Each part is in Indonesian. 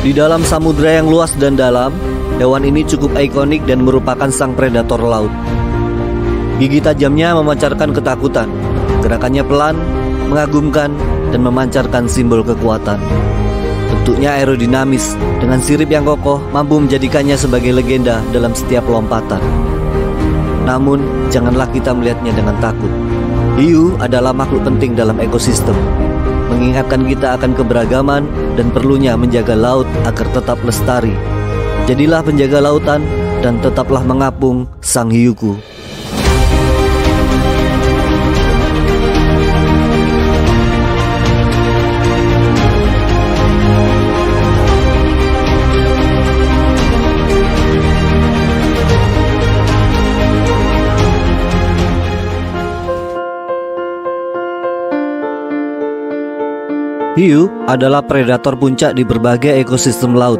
Di dalam samudera yang luas dan dalam, hewan ini cukup ikonik dan merupakan sang predator laut. Gigi tajamnya memancarkan ketakutan. Gerakannya pelan, mengagumkan, dan memancarkan simbol kekuatan. Bentuknya aerodinamis, dengan sirip yang kokoh mampu menjadikannya sebagai legenda dalam setiap lompatan. Namun, janganlah kita melihatnya dengan takut. Hiu adalah makhluk penting dalam ekosistem, mengingatkan kita akan keberagaman dan perlunya menjaga laut agar tetap lestari. Jadilah penjaga lautan dan tetaplah mengapung sang hiuku. Hiu adalah predator puncak di berbagai ekosistem laut,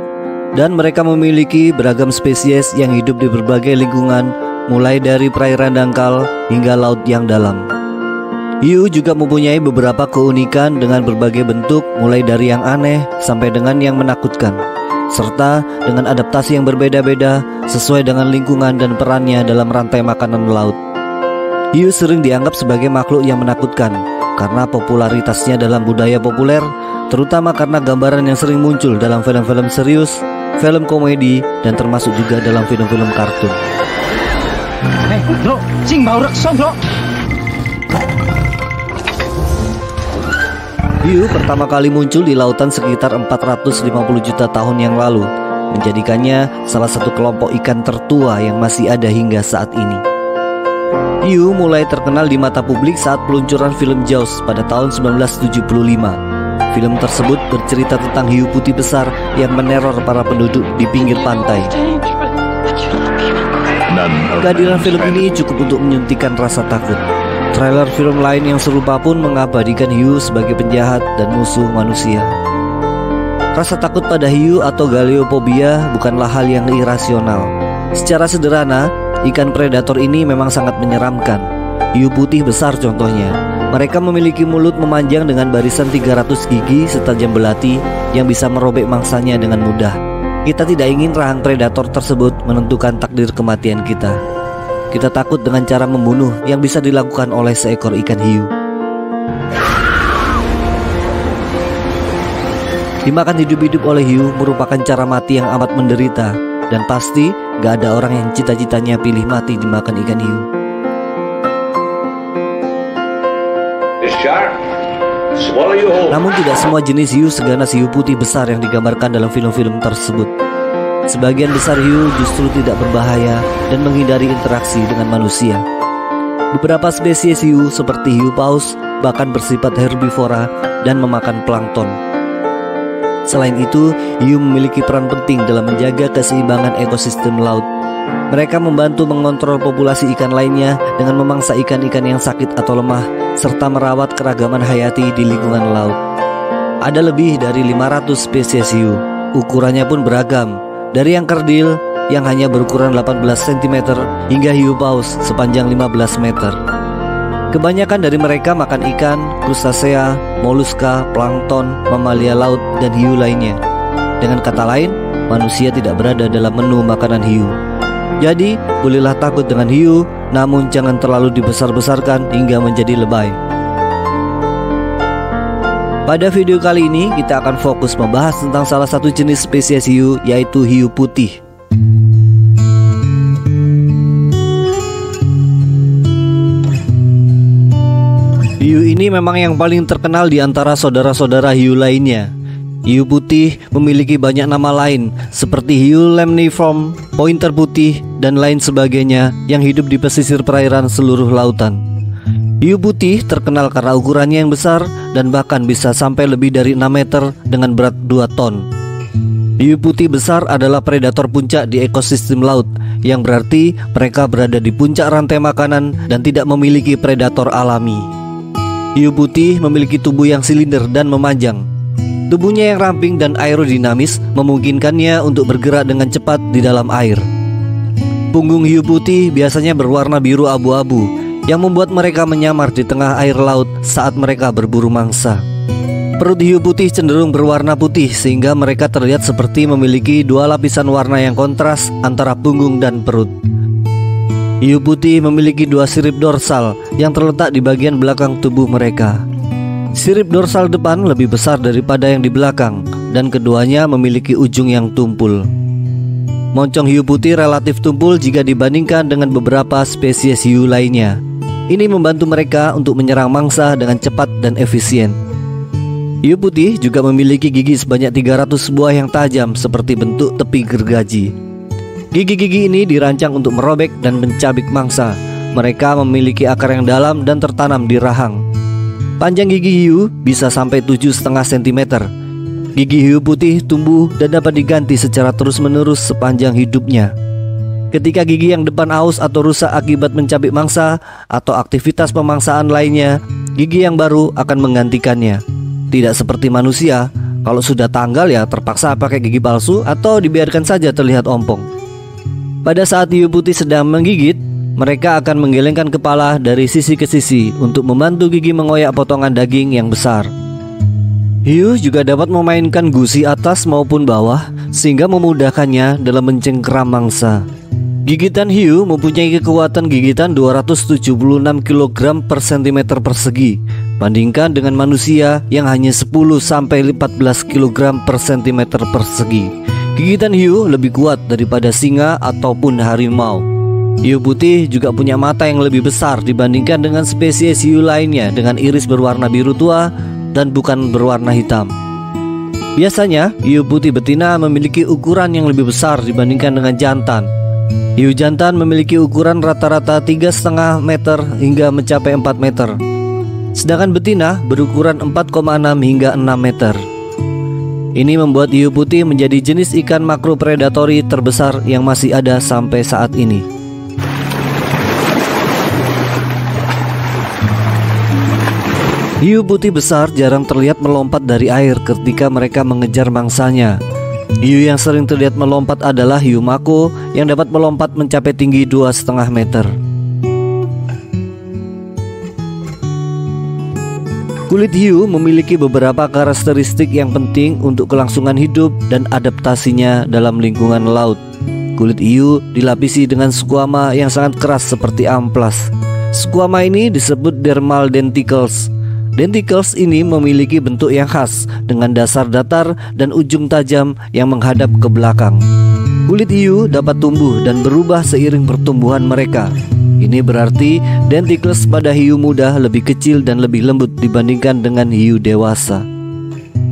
dan mereka memiliki beragam spesies yang hidup di berbagai lingkungan, mulai dari perairan dangkal hingga laut yang dalam. Hiu juga mempunyai beberapa keunikan dengan berbagai bentuk, mulai dari yang aneh sampai dengan yang menakutkan, serta dengan adaptasi yang berbeda-beda sesuai dengan lingkungan dan perannya dalam rantai makanan laut. Hiu sering dianggap sebagai makhluk yang menakutkan karena popularitasnya dalam budaya populer, terutama karena gambaran yang sering muncul dalam film-film serius, film komedi, dan termasuk juga dalam film-film kartun. Bro, sing bau rekso, bro. Hiu pertama kali muncul di lautan sekitar 450 juta tahun yang lalu, menjadikannya salah satu kelompok ikan tertua yang masih ada hingga saat ini. Hiu mulai terkenal di mata publik saat peluncuran film Jaws pada tahun 1975. Film tersebut bercerita tentang hiu putih besar yang meneror para penduduk di pinggir pantai. Kehadiran film ini cukup untuk menyuntikkan rasa takut. Trailer film lain yang serupa pun mengabadikan hiu sebagai penjahat dan musuh manusia. Rasa takut pada hiu atau galeophobia bukanlah hal yang irasional. Secara sederhana, ikan predator ini memang sangat menyeramkan. Hiu putih besar contohnya. Mereka memiliki mulut memanjang dengan barisan 300 gigi setajam belati yang bisa merobek mangsanya dengan mudah. Kita tidak ingin rahang predator tersebut menentukan takdir kematian kita. Kita takut dengan cara membunuh yang bisa dilakukan oleh seekor ikan hiu. Dimakan hidup-hidup oleh hiu merupakan cara mati yang amat menderita. Dan pasti gak ada orang yang cita-citanya pilih mati dimakan ikan hiu. Namun tidak semua jenis hiu seganas hiu putih besar yang digambarkan dalam film-film tersebut. Sebagian besar hiu justru tidak berbahaya dan menghindari interaksi dengan manusia. Beberapa spesies hiu seperti hiu paus bahkan bersifat herbivora dan memakan plankton. Selain itu, hiu memiliki peran penting dalam menjaga keseimbangan ekosistem laut. Mereka membantu mengontrol populasi ikan lainnya dengan memangsa ikan-ikan yang sakit atau lemah, serta merawat keragaman hayati di lingkungan laut. Ada lebih dari 500 spesies hiu. Ukurannya pun beragam, dari yang kerdil yang hanya berukuran 18 cm hingga hiu paus sepanjang 15 meter. Kebanyakan dari mereka makan ikan, krustasea, moluska, plankton, mamalia laut, dan hiu lainnya. Dengan kata lain, manusia tidak berada dalam menu makanan hiu. Jadi, bolehlah takut dengan hiu, namun jangan terlalu dibesar-besarkan hingga menjadi lebay. Pada video kali ini, kita akan fokus membahas tentang salah satu jenis spesies hiu, yaitu hiu putih. Hiu ini memang yang paling terkenal di antara saudara-saudara hiu lainnya. Hiu putih memiliki banyak nama lain seperti hiu lemniform, pointer putih, dan lain sebagainya yang hidup di pesisir perairan seluruh lautan. Hiu putih terkenal karena ukurannya yang besar dan bahkan bisa sampai lebih dari 6 meter dengan berat 2 ton. Hiu putih besar adalah predator puncak di ekosistem laut, yang berarti mereka berada di puncak rantai makanan dan tidak memiliki predator alami. Hiu putih memiliki tubuh yang silinder dan memanjang. Tubuhnya yang ramping dan aerodinamis memungkinkannya untuk bergerak dengan cepat di dalam air. Punggung hiu putih biasanya berwarna biru abu-abu yang membuat mereka menyamar di tengah air laut saat mereka berburu mangsa. Perut hiu putih cenderung berwarna putih sehingga mereka terlihat seperti memiliki dua lapisan warna yang kontras antara punggung dan perut. Hiu putih memiliki dua sirip dorsal yang terletak di bagian belakang tubuh mereka. Sirip dorsal depan lebih besar daripada yang di belakang dan keduanya memiliki ujung yang tumpul. Moncong hiu putih relatif tumpul jika dibandingkan dengan beberapa spesies hiu lainnya. Ini membantu mereka untuk menyerang mangsa dengan cepat dan efisien. Hiu putih juga memiliki gigi sebanyak 300 buah yang tajam seperti bentuk tepi gergaji. Gigi-gigi ini dirancang untuk merobek dan mencabik mangsa. Mereka memiliki akar yang dalam dan tertanam di rahang. Panjang gigi hiu bisa sampai 7,5 cm. Gigi hiu putih tumbuh dan dapat diganti secara terus-menerus sepanjang hidupnya. Ketika gigi yang depan aus atau rusak akibat mencabik mangsa atau aktivitas pemangsaan lainnya, gigi yang baru akan menggantikannya. Tidak seperti manusia, kalau sudah tanggal ya terpaksa pakai gigi palsu atau dibiarkan saja terlihat ompong. Pada saat hiu putih sedang menggigit, mereka akan menggelengkan kepala dari sisi ke sisi untuk membantu gigi mengoyak potongan daging yang besar. Hiu juga dapat memainkan gusi atas maupun bawah sehingga memudahkannya dalam mencengkeram mangsa. Gigitan hiu mempunyai kekuatan gigitan 276 kg per cm persegi, bandingkan dengan manusia yang hanya 10-14 kg per cm persegi. Gigitan hiu lebih kuat daripada singa ataupun harimau. Hiu putih juga punya mata yang lebih besar dibandingkan dengan spesies hiu lainnya dengan iris berwarna biru tua dan bukan berwarna hitam. Biasanya, hiu putih betina memiliki ukuran yang lebih besar dibandingkan dengan jantan. Hiu jantan memiliki ukuran rata-rata 3,5 meter hingga mencapai 4 meter. Sedangkan betina berukuran 4,6 hingga 6 meter. Ini membuat hiu putih menjadi jenis ikan makropredatori terbesar yang masih ada sampai saat ini. Hiu putih besar jarang terlihat melompat dari air ketika mereka mengejar mangsanya. Hiu yang sering terlihat melompat adalah hiu mako yang dapat melompat mencapai tinggi 2,5 meter. Kulit hiu memiliki beberapa karakteristik yang penting untuk kelangsungan hidup dan adaptasinya dalam lingkungan laut. Kulit hiu dilapisi dengan squama yang sangat keras seperti amplas. Squama ini disebut dermal denticles. Denticles ini memiliki bentuk yang khas dengan dasar datar dan ujung tajam yang menghadap ke belakang. Kulit hiu dapat tumbuh dan berubah seiring pertumbuhan mereka. Ini berarti denticles pada hiu muda lebih kecil dan lebih lembut dibandingkan dengan hiu dewasa.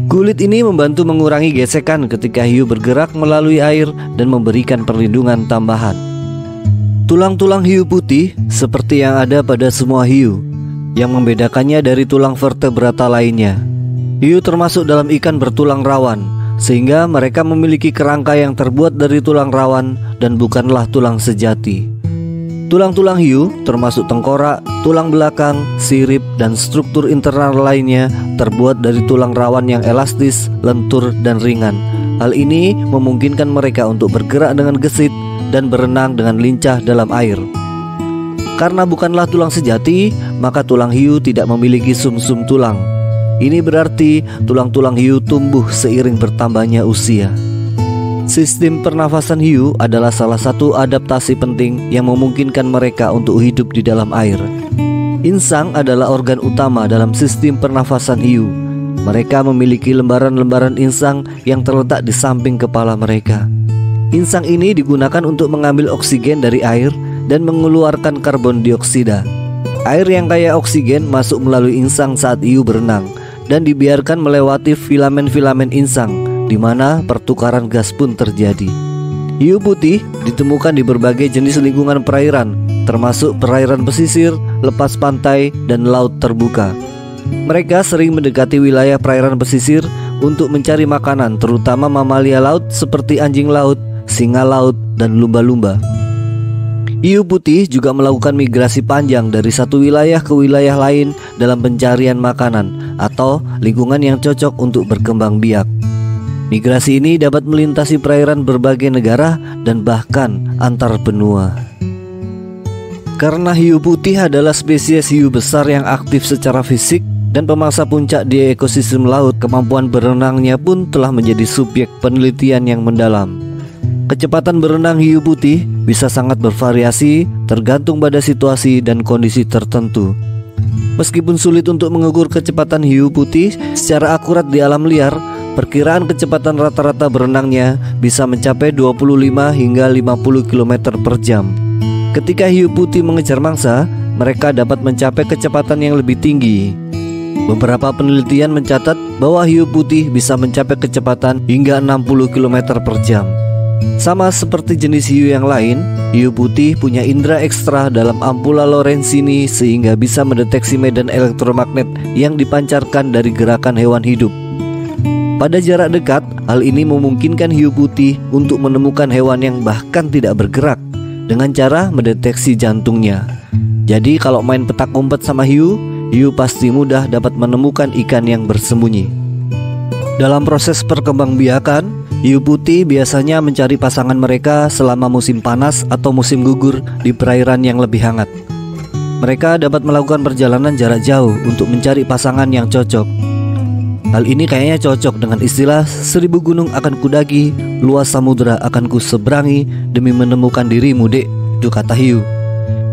Kulit ini membantu mengurangi gesekan ketika hiu bergerak melalui air dan memberikan perlindungan tambahan. Tulang-tulang hiu putih seperti yang ada pada semua hiu. Yang membedakannya dari tulang vertebrata lainnya. Hiu termasuk dalam ikan bertulang rawan, sehingga mereka memiliki kerangka yang terbuat dari tulang rawan dan bukanlah tulang sejati. Tulang-tulang hiu termasuk tengkorak, tulang belakang, sirip, dan struktur internal lainnya terbuat dari tulang rawan yang elastis, lentur, dan ringan. Hal ini memungkinkan mereka untuk bergerak dengan gesit dan berenang dengan lincah dalam air. Karena bukanlah tulang sejati, maka tulang hiu tidak memiliki sumsum tulang. Ini berarti tulang-tulang hiu tumbuh seiring bertambahnya usia. Sistem pernafasan hiu adalah salah satu adaptasi penting yang memungkinkan mereka untuk hidup di dalam air. Insang adalah organ utama dalam sistem pernafasan hiu. Mereka memiliki lembaran-lembaran insang yang terletak di samping kepala mereka. Insang ini digunakan untuk mengambil oksigen dari air dan mengeluarkan karbon dioksida. Air yang kaya oksigen masuk melalui insang saat hiu berenang dan dibiarkan melewati filamen-filamen insang, di mana pertukaran gas pun terjadi. Hiu putih ditemukan di berbagai jenis lingkungan perairan, termasuk perairan pesisir, lepas pantai, dan laut terbuka. Mereka sering mendekati wilayah perairan pesisir untuk mencari makanan, terutama mamalia laut seperti anjing laut, singa laut, dan lumba-lumba. Hiu putih juga melakukan migrasi panjang dari satu wilayah ke wilayah lain dalam pencarian makanan atau lingkungan yang cocok untuk berkembang biak. Migrasi ini dapat melintasi perairan berbagai negara dan bahkan antar benua. Karena hiu putih adalah spesies hiu besar yang aktif secara fisik dan pemangsa puncak di ekosistem laut, kemampuan berenangnya pun telah menjadi subjek penelitian yang mendalam. Kecepatan berenang hiu putih bisa sangat bervariasi tergantung pada situasi dan kondisi tertentu. Meskipun sulit untuk mengukur kecepatan hiu putih secara akurat di alam liar, perkiraan kecepatan rata-rata berenangnya bisa mencapai 25 hingga 50 km per jam. Ketika hiu putih mengejar mangsa, mereka dapat mencapai kecepatan yang lebih tinggi. Beberapa penelitian mencatat bahwa hiu putih bisa mencapai kecepatan hingga 60 km per jam. Sama seperti jenis hiu yang lain, hiu putih punya indera ekstra dalam ampula Lorenzini sehingga bisa mendeteksi medan elektromagnet yang dipancarkan dari gerakan hewan hidup. Pada jarak dekat, hal ini memungkinkan hiu putih untuk menemukan hewan yang bahkan tidak bergerak dengan cara mendeteksi jantungnya. Jadi kalau main petak umpet sama hiu pasti mudah dapat menemukan ikan yang bersembunyi. Dalam proses perkembangbiakan, hiu putih biasanya mencari pasangan mereka selama musim panas atau musim gugur di perairan yang lebih hangat. Mereka dapat melakukan perjalanan jarak jauh untuk mencari pasangan yang cocok. Hal ini kayaknya cocok dengan istilah 1000 gunung akan kudaki, luas samudera akan kuseberangi demi menemukan dirimu, Dek. Itu kata hiu.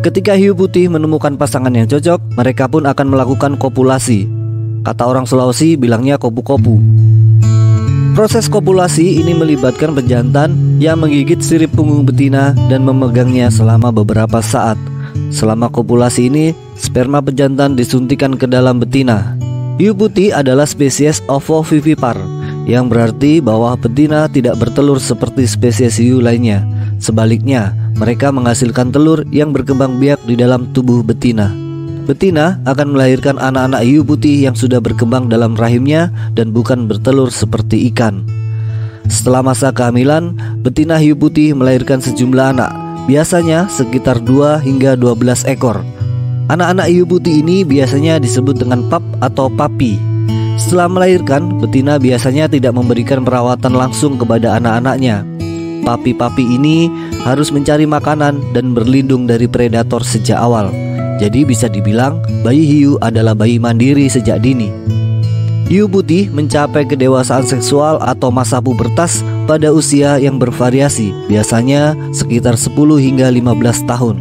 Ketika hiu putih menemukan pasangan yang cocok, mereka pun akan melakukan kopulasi. Kata orang Sulawesi bilangnya kopu-kopu. Proses kopulasi ini melibatkan pejantan yang menggigit sirip punggung betina dan memegangnya selama beberapa saat. Selama kopulasi ini, sperma pejantan disuntikan ke dalam betina. Hiu putih adalah spesies ovovivipar, yang berarti bahwa betina tidak bertelur seperti spesies hiu lainnya. Sebaliknya, mereka menghasilkan telur yang berkembang biak di dalam tubuh betina. Betina akan melahirkan anak-anak hiu putih yang sudah berkembang dalam rahimnya dan bukan bertelur seperti ikan. Setelah masa kehamilan, betina hiu putih melahirkan sejumlah anak, biasanya sekitar 2 hingga 12 ekor. Anak-anak hiu putih ini biasanya disebut dengan pup atau papi. Setelah melahirkan, betina biasanya tidak memberikan perawatan langsung kepada anak-anaknya. Papi-papi ini harus mencari makanan dan berlindung dari predator sejak awal. Jadi bisa dibilang bayi hiu adalah bayi mandiri sejak dini. Hiu putih mencapai kedewasaan seksual atau masa pubertas pada usia yang bervariasi, biasanya sekitar 10 hingga 15 tahun.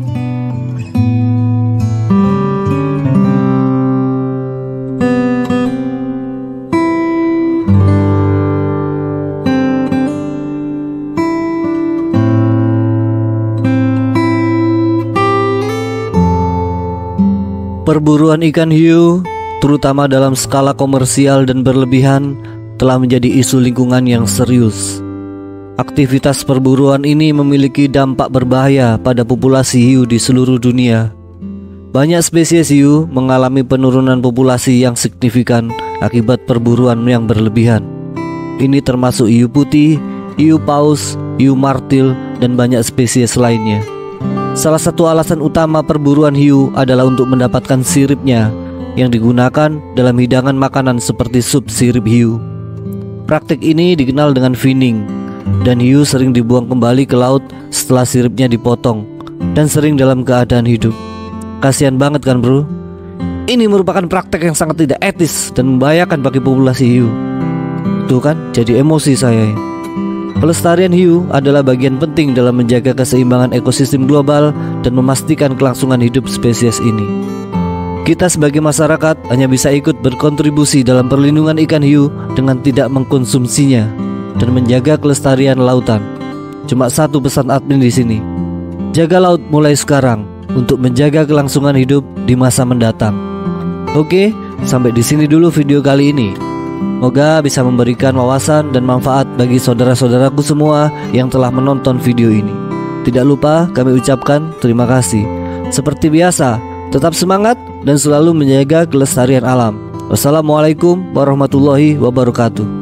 Perburuan ikan hiu, terutama dalam skala komersial dan berlebihan, telah menjadi isu lingkungan yang serius. Aktivitas perburuan ini memiliki dampak berbahaya pada populasi hiu di seluruh dunia. Banyak spesies hiu mengalami penurunan populasi yang signifikan akibat perburuan yang berlebihan. Ini termasuk hiu putih, hiu paus, hiu martil, dan banyak spesies lainnya. Salah satu alasan utama perburuan hiu adalah untuk mendapatkan siripnya yang digunakan dalam hidangan makanan seperti sup sirip hiu. Praktik ini dikenal dengan finning, dan hiu sering dibuang kembali ke laut setelah siripnya dipotong dan sering dalam keadaan hidup. Kasihan banget kan bro? Ini merupakan praktek yang sangat tidak etis dan membahayakan bagi populasi hiu. Tuh kan, jadi emosi saya. Pelestarian hiu adalah bagian penting dalam menjaga keseimbangan ekosistem global dan memastikan kelangsungan hidup spesies ini. Kita sebagai masyarakat hanya bisa ikut berkontribusi dalam perlindungan ikan hiu dengan tidak mengkonsumsinya dan menjaga kelestarian lautan. Cuma satu pesan admin di sini: jaga laut mulai sekarang untuk menjaga kelangsungan hidup di masa mendatang. Oke, sampai di sini dulu video kali ini. Semoga bisa memberikan wawasan dan manfaat bagi saudara-saudaraku semua yang telah menonton video ini. Tidak lupa kami ucapkan terima kasih. Seperti biasa, tetap semangat dan selalu menjaga kelestarian alam. Wassalamualaikum warahmatullahi wabarakatuh.